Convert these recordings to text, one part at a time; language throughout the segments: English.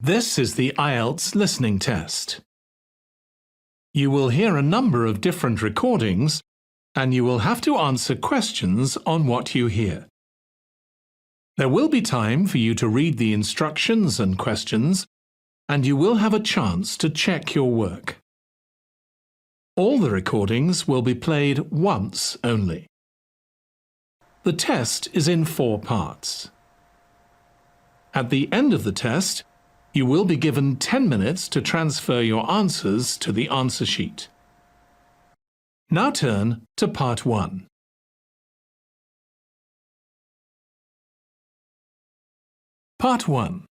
This is the IELTS listening test. You will hear a number of different recordings, and you will have to answer questions on what you hear. There will be time for you to read the instructions and questions, and you will have a chance to check your work. All the recordings will be played once only. The test is in 4 parts. At the end of the test, you will be given 10 minutes to transfer your answers to the answer sheet. Now turn to Part 1. Part 1.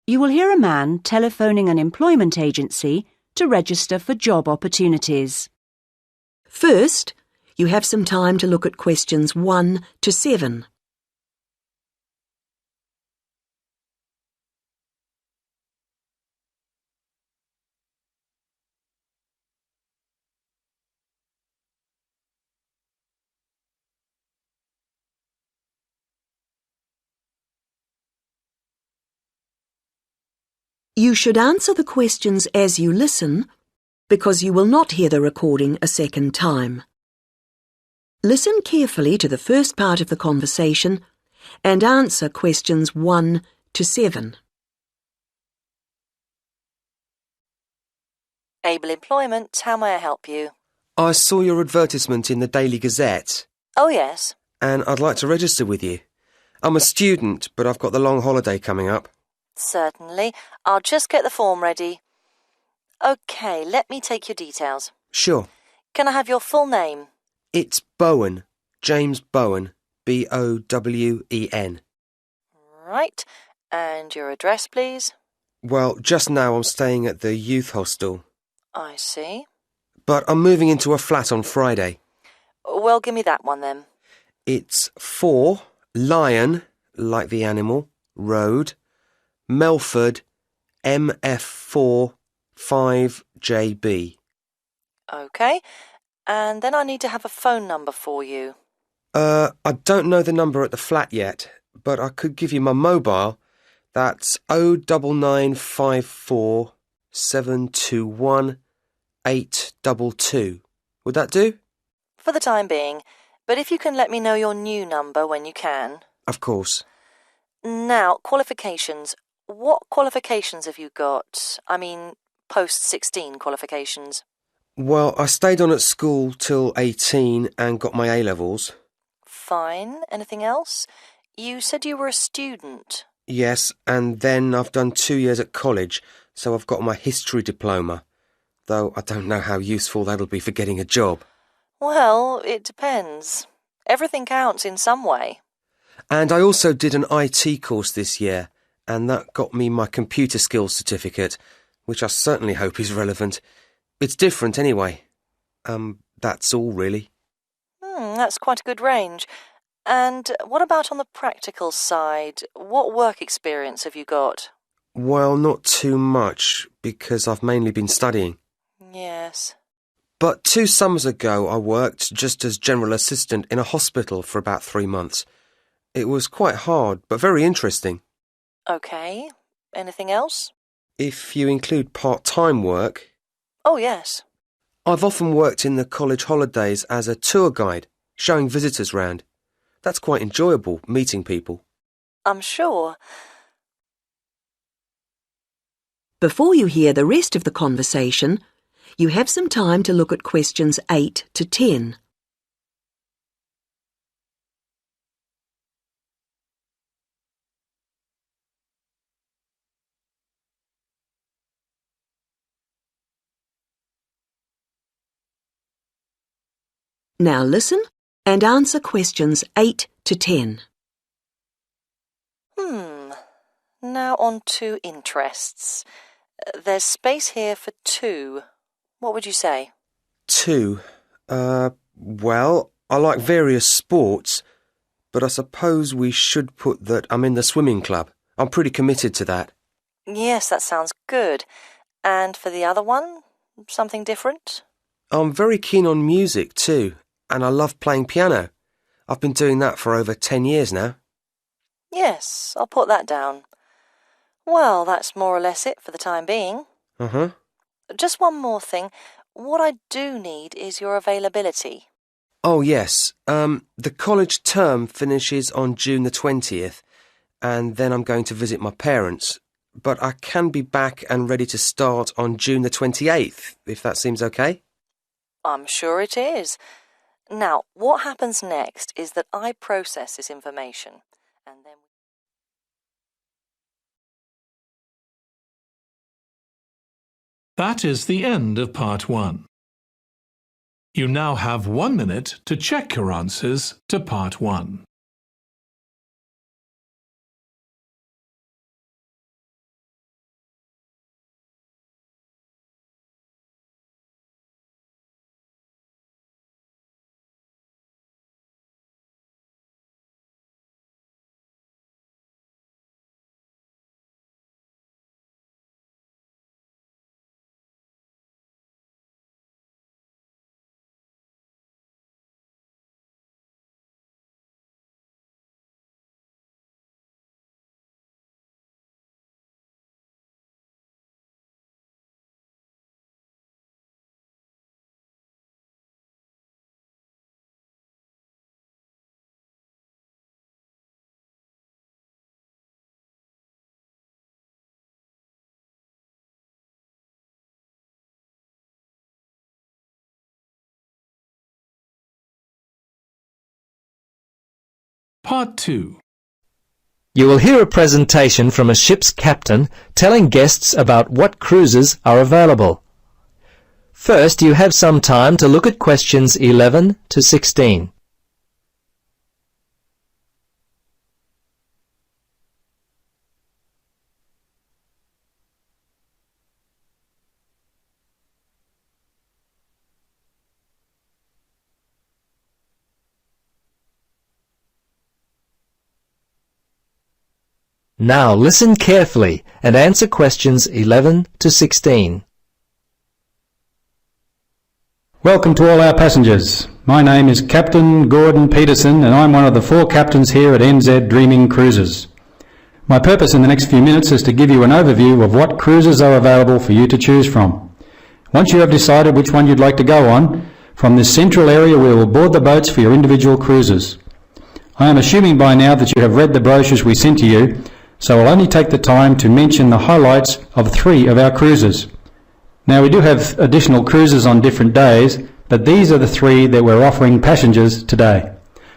You will hear a man telephoning an employment agency to register for job opportunities. First, you have some time to look at questions 1 to 7. You should answer the questions as you listen, because you will not hear the recording a second time. Listen carefully to the first part of the conversation and answer questions 1 to 7. Able Employment, how may I help you? I saw your advertisement in the Daily Gazette, Oh, yes. and I'd like to register with you. I'm a student, but I've got the long holiday coming up. Certainly. I'll just get the form ready. OK, let me take your details. Sure. Can I have your full name? It's Bowen, James Bowen, Bowen. Right. And your address, please? Well, just now I'm staying at the youth hostel, I see. but I'm moving into a flat on Friday. Well, give me that one then. It's 4 Lion, like the animal, Road, Melford, MF4 5JB. OK. And then I need to have a phone number for you. I don't know the number at the flat yet, but I could give you my mobile. That's 09954 721 822. Would that do? For the time being. But if you can let me know your new number when you can. Of course. Now, qualifications. What qualifications have you got? I mean, post-16 qualifications. Well, I stayed on at school till 18 and got my A-levels. Fine. Anything else? You said you were a student. Yes, and then I've done 2 years at college, so I've got my history diploma, though I don't know how useful that'll be for getting a job. Well, it depends. Everything counts in some way. And I also did an IT course this year, and that got me my computer skills certificate, which I certainly hope is relevant. It's different anyway. That's all really. That's quite a good range. And what about on the practical side? What work experience have you got? Well, not too much, because I've mainly been studying. Yes. But 2 summers ago I worked just as general assistant in a hospital for about 3 months. It was quite hard, but very interesting. OK. Anything else? If you include part-time work, Oh, yes. I've often worked in the college holidays as a tour guide, showing visitors round. That's quite enjoyable, meeting people. I'm sure. Before you hear the rest of the conversation, you have some time to look at questions 8 to 10. Now listen and answer questions 8 to 10. Now on to interests. There's space here for 2. What would you say? 2. Well, I like various sports, but I suppose we should put that I'm in the swimming club. I'm pretty committed to that. Yes, that sounds good. And for the other one, something different? I'm very keen on music too, and I love playing piano. I've been doing that for over 10 years now. Yes, I'll put that down. Well, that's more or less it for the time being. Uh-huh. Just one more thing. What I do need is your availability. Oh, yes. The college term finishes on June the 20th, and then I'm going to visit my parents. But I can be back and ready to start on June the 28th, if that seems okay. I'm sure it is. Now, what happens next is that I process this information, and then... That is the end of part 1. You now have 1 minute to check your answers to part 1. Part 2. You will hear a presentation from a ship's captain telling guests about what cruises are available. First, you have some time to look at questions 11 to 16. Now listen carefully and answer questions 11 to 16. Welcome to all our passengers. My name is Captain Gordon Peterson and I'm one of the 4 captains here at NZ Dreaming Cruises. My purpose in the next few minutes is to give you an overview of what cruises are available for you to choose from. Once you have decided which one you'd like to go on, from this central area we will board the boats for your individual cruises. I am assuming by now that you have read the brochures we sent to you, so I'll only take the time to mention the highlights of 3 of our cruises. Now, we do have additional cruises on different days, but these are the 3 that we're offering passengers today.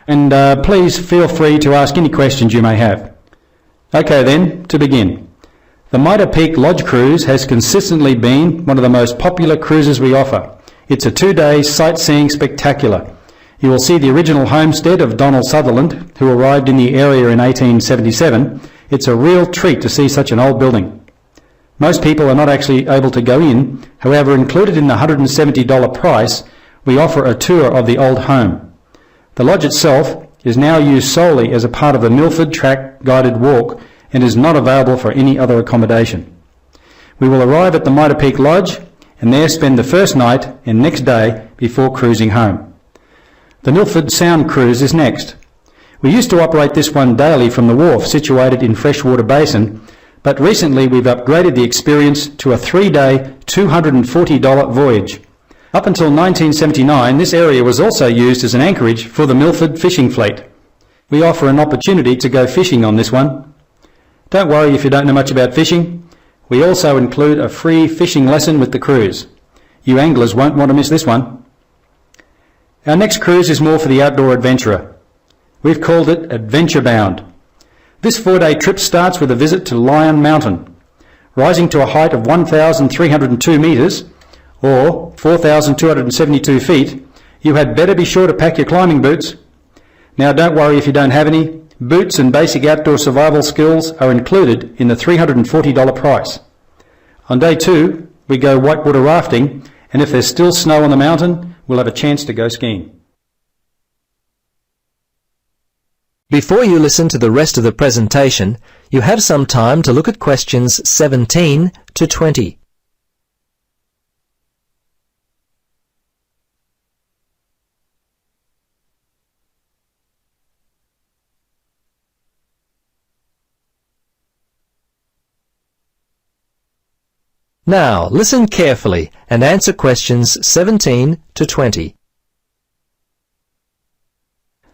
And please feel free to ask any questions you may have. Okay then, to begin. The Mitre Peak Lodge Cruise has consistently been one of the most popular cruises we offer. It's a 2-day sightseeing spectacular. You will see the original homestead of Donald Sutherland, who arrived in the area in 1877. It's a real treat to see such an old building. Most people are not actually able to go in. However, included in the $170 price, we offer a tour of the old home. The lodge itself is now used solely as a part of the Milford Track guided walk and is not available for any other accommodation. We will arrive at the Mitre Peak Lodge and there spend the first night and next day before cruising home. The Milford Sound Cruise is next. We used to operate this one daily from the wharf situated in Freshwater Basin, but recently we've upgraded the experience to a 3-day, $240 voyage. Up until 1979, this area was also used as an anchorage for the Milford fishing fleet. We offer an opportunity to go fishing on this one. Don't worry if you don't know much about fishing. We also include a free fishing lesson with the cruise. You anglers won't want to miss this one. Our next cruise is more for the outdoor adventurer. We've called it Adventure Bound. This 4-day trip starts with a visit to Lion Mountain. Rising to a height of 1,302 metres, or 4,272 feet, you had better be sure to pack your climbing boots. Now don't worry if you don't have any. Boots and basic outdoor survival skills are included in the $340 price. On day 2, we go whitewater rafting, and if there's still snow on the mountain, we'll have a chance to go skiing. Before you listen to the rest of the presentation, you have some time to look at questions 17 to 20. Now, listen carefully and answer questions 17 to 20.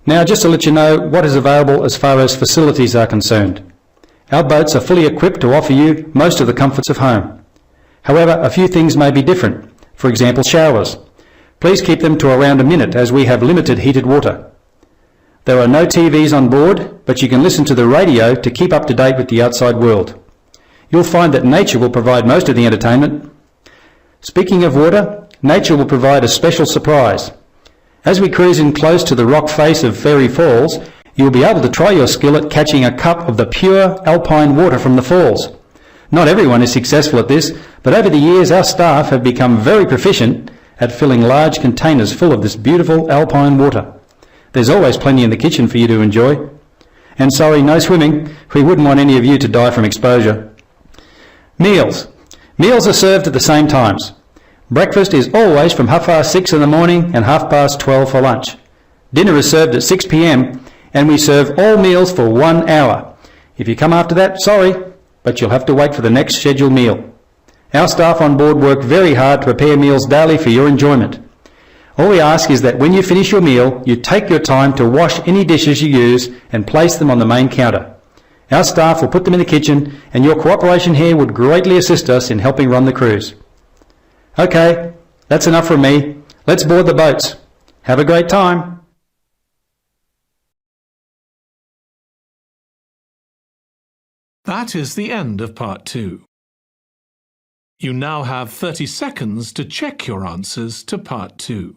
Now, just to let you know what is available as far as facilities are concerned. Our boats are fully equipped to offer you most of the comforts of home. However, a few things may be different. For example, showers. Please keep them to around a minute as we have limited heated water. There are no TVs on board, but you can listen to the radio to keep up to date with the outside world. You'll find that nature will provide most of the entertainment. Speaking of water, nature will provide a special surprise. As we cruise in close to the rock face of Fairy Falls, you'll be able to try your skill at catching a cup of the pure alpine water from the falls. Not everyone is successful at this, but over the years our staff have become very proficient at filling large containers full of this beautiful alpine water. There's always plenty in the kitchen for you to enjoy. And sorry, no swimming. We wouldn't want any of you to die from exposure. Meals. Meals are served at the same times. Breakfast is always from 6:30 in the morning and 12:30 for lunch. Dinner is served at 6 p.m. and we serve all meals for 1 hour. If you come after that, sorry, but you'll have to wait for the next scheduled meal. Our staff on board work very hard to prepare meals daily for your enjoyment. All we ask is that when you finish your meal, you take your time to wash any dishes you use and place them on the main counter. Our staff will put them in the kitchen, and your cooperation here would greatly assist us in helping run the cruise. Okay, that's enough from me. Let's board the boats. Have a great time. That is the end of part 2. You now have 30 seconds to check your answers to part 2.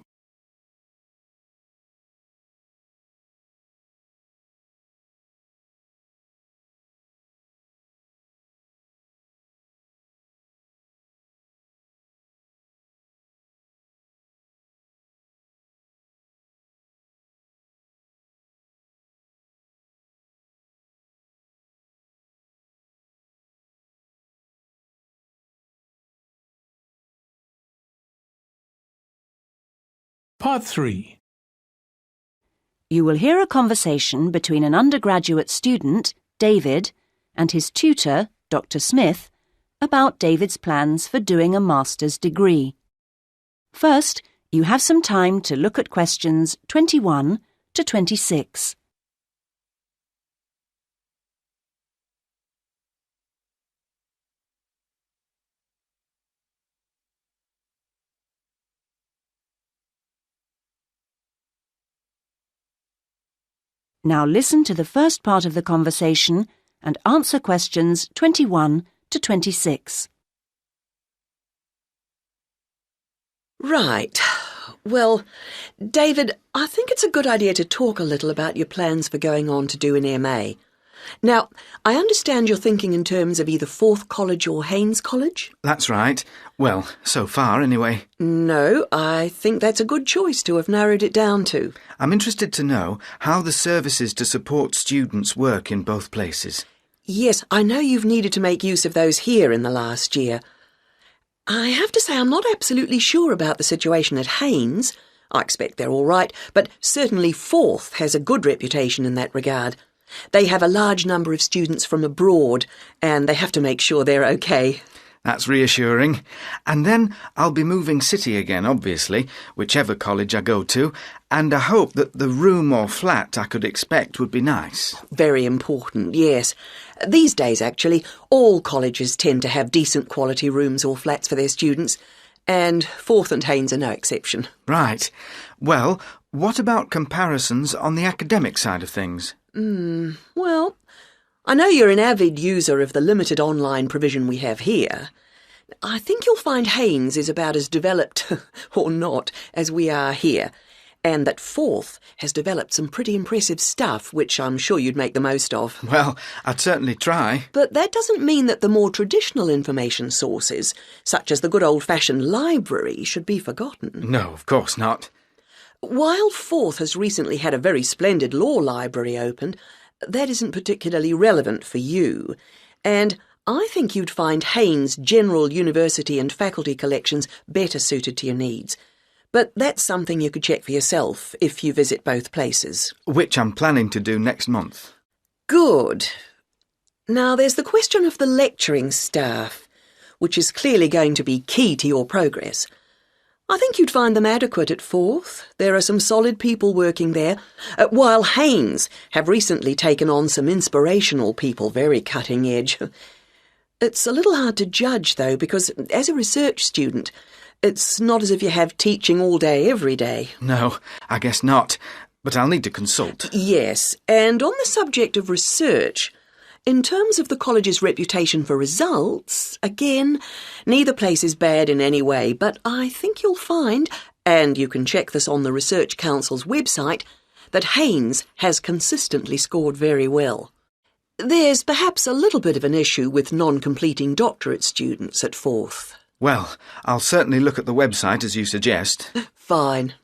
Part 3. You will hear a conversation between an undergraduate student, David, and his tutor, Dr. Smith, about David's plans for doing a master's degree. First, you have some time to look at questions 21 to 26. Now listen to the first part of the conversation and answer questions 21 to 26. Right. Well, David, I think it's a good idea to talk a little about your plans for going on to do an MA. Now, I understand you're thinking in terms of either Forth College or Haynes College? That's right. Well, so far anyway. No, I think that's a good choice to have narrowed it down to. I'm interested to know how the services to support students work in both places. Yes, I know you've needed to make use of those here in the last year. I have to say I'm not absolutely sure about the situation at Haynes. I expect they're all right, but certainly Forth has a good reputation in that regard. They have a large number of students from abroad, and they have to make sure they're okay. That's reassuring. And then I'll be moving city again, obviously, whichever college I go to, and I hope that the room or flat I could expect would be nice. Very important, yes. These days, actually, all colleges tend to have decent quality rooms or flats for their students, and Forth and Haynes are no exception. Right. Well, what about comparisons on the academic side of things? Well, I know you're an avid user of the limited online provision we have here. I think you'll find Haynes is about as developed, or not, as we are here, and that Forth has developed some pretty impressive stuff, which I'm sure you'd make the most of. Well, I'd certainly try. But that doesn't mean that the more traditional information sources, such as the good old-fashioned library, should be forgotten. No, of course not. While Forth has recently had a very splendid law library opened, that isn't particularly relevant for you, and I think you'd find Haynes' general university and faculty collections better suited to your needs. But that's something you could check for yourself if you visit both places. Which I'm planning to do next month. Good. Now there's the question of the lecturing staff. which is clearly going to be key to your progress. I think you'd find them adequate at 4th. There are some solid people working there, while Haynes have recently taken on some inspirational people, very cutting edge. It's a little hard to judge, though, because as a research student, it's not as if you have teaching all day, every day. No, I guess not. But I'll need to consult. Yes, and on the subject of research, in terms of the college's reputation for results, again, neither place is bad in any way, but I think you'll find, and you can check this on the Research Council's website, that Haynes has consistently scored very well. There's perhaps a little bit of an issue with non-completing doctorate students at 4th. Well, I'll certainly look at the website as you suggest. Fine.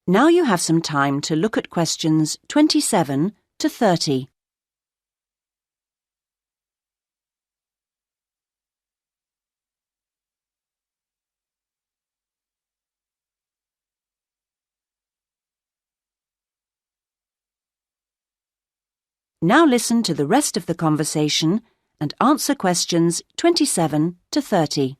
Now you have some time to look at questions 27 to 30. Now listen to the rest of the conversation and answer questions 27 to 30.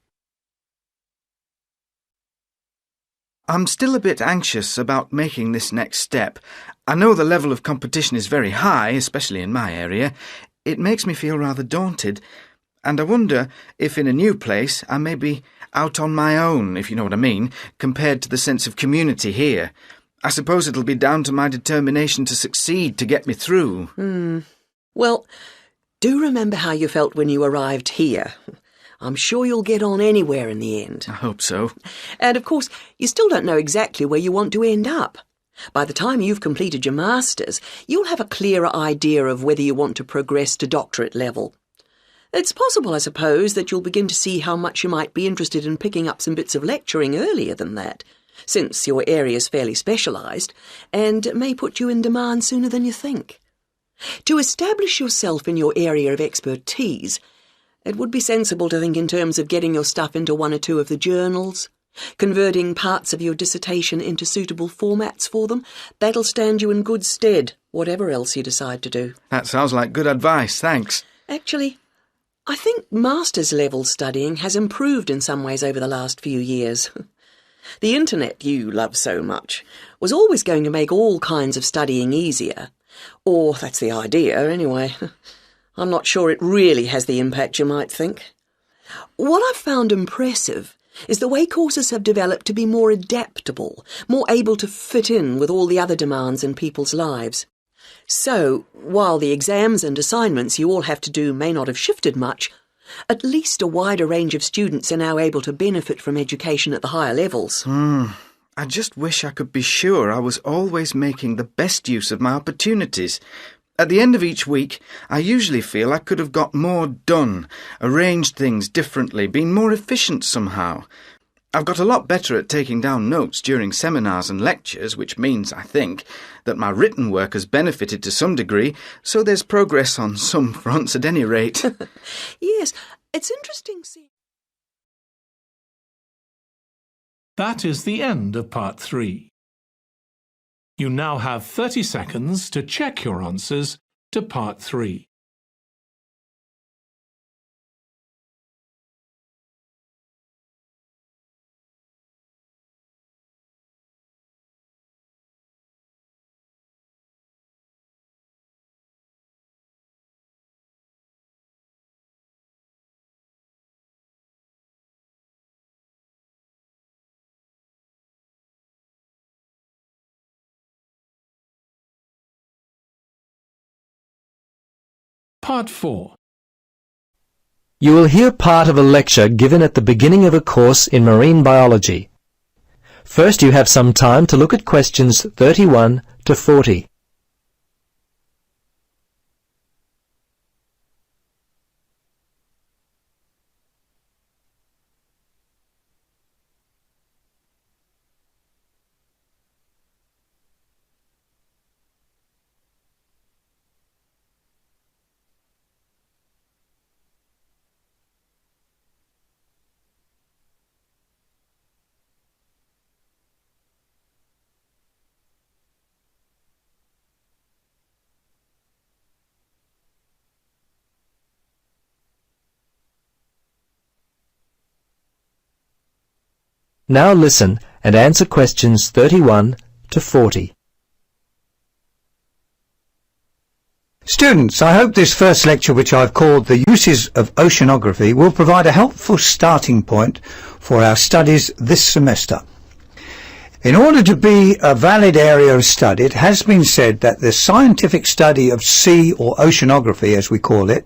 I'm still a bit anxious about making this next step. I know the level of competition is very high, especially in my area. It makes me feel rather daunted, and I wonder if in a new place I may be out on my own, if you know what I mean, compared to the sense of community here. I suppose it'll be down to my determination to succeed to get me through. Well, do remember how you felt when you arrived here. I'm sure you'll get on anywhere in the end. I hope so. And of course, you still don't know exactly where you want to end up. By the time you've completed your masters, you'll have a clearer idea of whether you want to progress to doctorate level. It's possible, I suppose, that you'll begin to see how much you might be interested in picking up some bits of lecturing earlier than that, since your area's fairly specialised, and it may put you in demand sooner than you think. To establish yourself in your area of expertise, it would be sensible to think in terms of getting your stuff into one or two of the journals, converting parts of your dissertation into suitable formats for them. That'll stand you in good stead, whatever else you decide to do. That sounds like good advice, thanks. Actually, I think master's level studying has improved in some ways over the last few years. The internet you love so much was always going to make all kinds of studying easier. Or that's the idea, anyway. I'm not sure it really has the impact you might think. What I've found impressive is the way courses have developed to be more adaptable, more able to fit in with all the other demands in people's lives. So, while the exams and assignments you all have to do may not have shifted much, at least a wider range of students are now able to benefit from education at the higher levels. I just wish I could be sure I was always making the best use of my opportunities. At the end of each week, I usually feel I could have got more done, arranged things differently, been more efficient somehow. I've got a lot better at taking down notes during seminars and lectures, which means, I think, that my written work has benefited to some degree, so there's progress on some fronts at any rate. Yes, it's interesting seeing... That is the end of part 3. You now have 30 seconds to check your answers to part 3. Part 4. You will hear part of a lecture given at the beginning of a course in marine biology. First, you have some time to look at questions 31 to 40. Now listen and answer questions 31 to 40. Students, I hope this first lecture, which I've called The Uses of Oceanography, will provide a helpful starting point for our studies this semester. In order to be a valid area of study, it has been said that the scientific study of sea or oceanography, as we call it,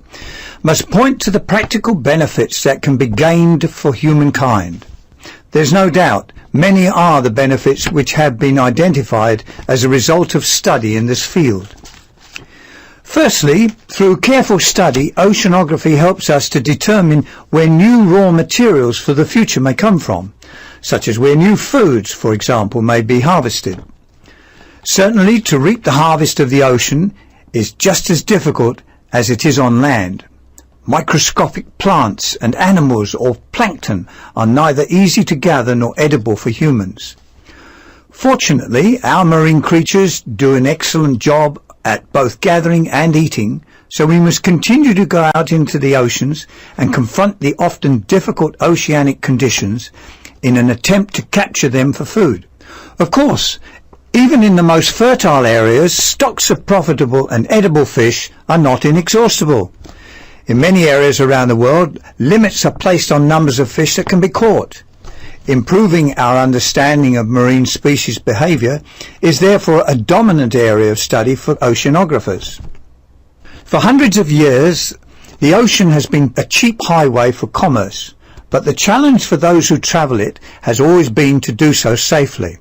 must point to the practical benefits that can be gained for humankind. There's no doubt many are the benefits which have been identified as a result of study in this field. Firstly, through careful study, oceanography helps us to determine where new raw materials for the future may come from, such as where new foods, for example, may be harvested. Certainly, to reap the harvest of the ocean is just as difficult as it is on land. Microscopic plants and animals or plankton are neither easy to gather nor edible for humans. Fortunately, our marine creatures do an excellent job at both gathering and eating, so we must continue to go out into the oceans and confront the often difficult oceanic conditions in an attempt to capture them for food. Of course, even in the most fertile areas, stocks of profitable and edible fish are not inexhaustible. In many areas around the world, limits are placed on numbers of fish that can be caught. Improving our understanding of marine species behaviour is therefore a dominant area of study for oceanographers. For hundreds of years, the ocean has been a cheap highway for commerce, but the challenge for those who travel it has always been to do so safely.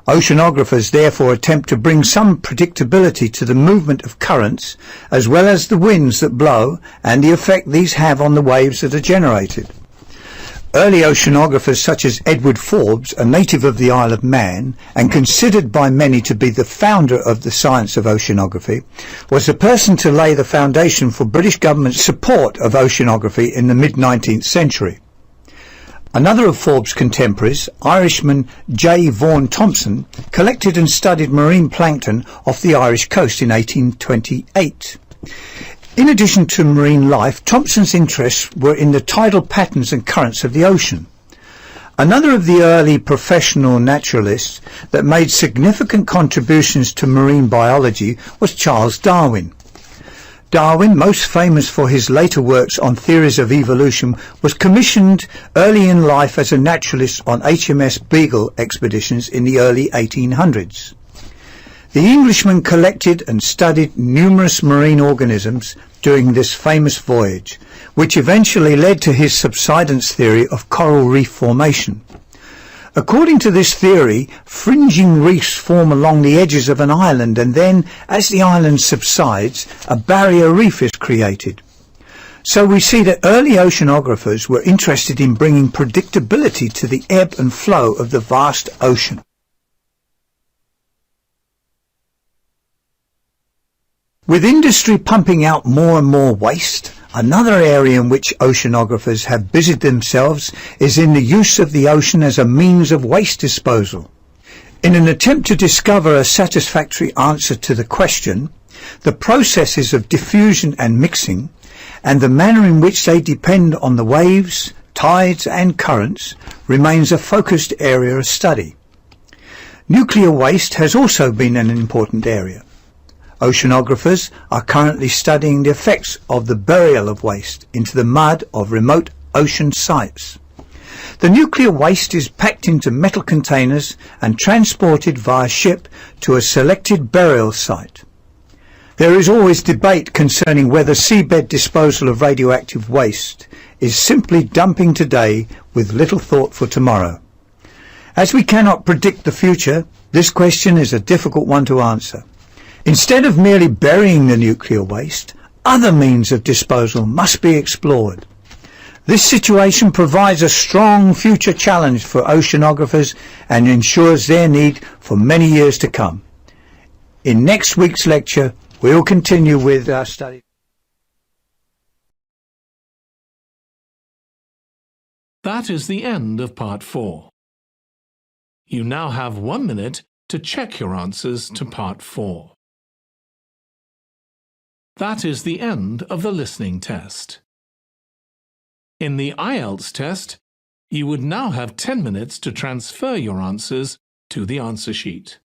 Oceanographers therefore attempt to bring some predictability to the movement of currents, as well as the winds that blow and the effect these have on the waves that are generated. Early oceanographers such as Edward Forbes, a native of the Isle of Man and considered by many to be the founder of the science of oceanography, was the person to lay the foundation for British government's support of oceanography in the mid-19th century. Another of Forbes' contemporaries, Irishman J. Vaughan Thompson, collected and studied marine plankton off the Irish coast in 1828. In addition to marine life, Thompson's interests were in the tidal patterns and currents of the ocean. Another of the early professional naturalists that made significant contributions to marine biology was Charles Darwin. Darwin, most famous for his later works on theories of evolution, was commissioned early in life as a naturalist on HMS Beagle expeditions in the early 1800s. The Englishman collected and studied numerous marine organisms during this famous voyage, which eventually led to his subsidence theory of coral reef formation. According to this theory, fringing reefs form along the edges of an island, and then, as the island subsides, a barrier reef is created. So we see that early oceanographers were interested in bringing predictability to the ebb and flow of the vast ocean. With industry pumping out more and more waste, another area in which oceanographers have busied themselves is in the use of the ocean as a means of waste disposal. In an attempt to discover a satisfactory answer to the question, the processes of diffusion and mixing, and the manner in which they depend on the waves, tides and currents, remains a focused area of study. Nuclear waste has also been an important area. Oceanographers are currently studying the effects of the burial of waste into the mud of remote ocean sites. The nuclear waste is packed into metal containers and transported via ship to a selected burial site. There is always debate concerning whether seabed disposal of radioactive waste is simply dumping today with little thought for tomorrow. As we cannot predict the future, this question is a difficult one to answer. Instead of merely burying the nuclear waste, other means of disposal must be explored. This situation provides a strong future challenge for oceanographers and ensures their need for many years to come. In next week's lecture, we will continue with our study. That is the end of Part 4. You now have 1 minute to check your answers to Part 4. That is the end of the listening test. In the IELTS test, You would now have 10 minutes to transfer your answers to the answer sheet.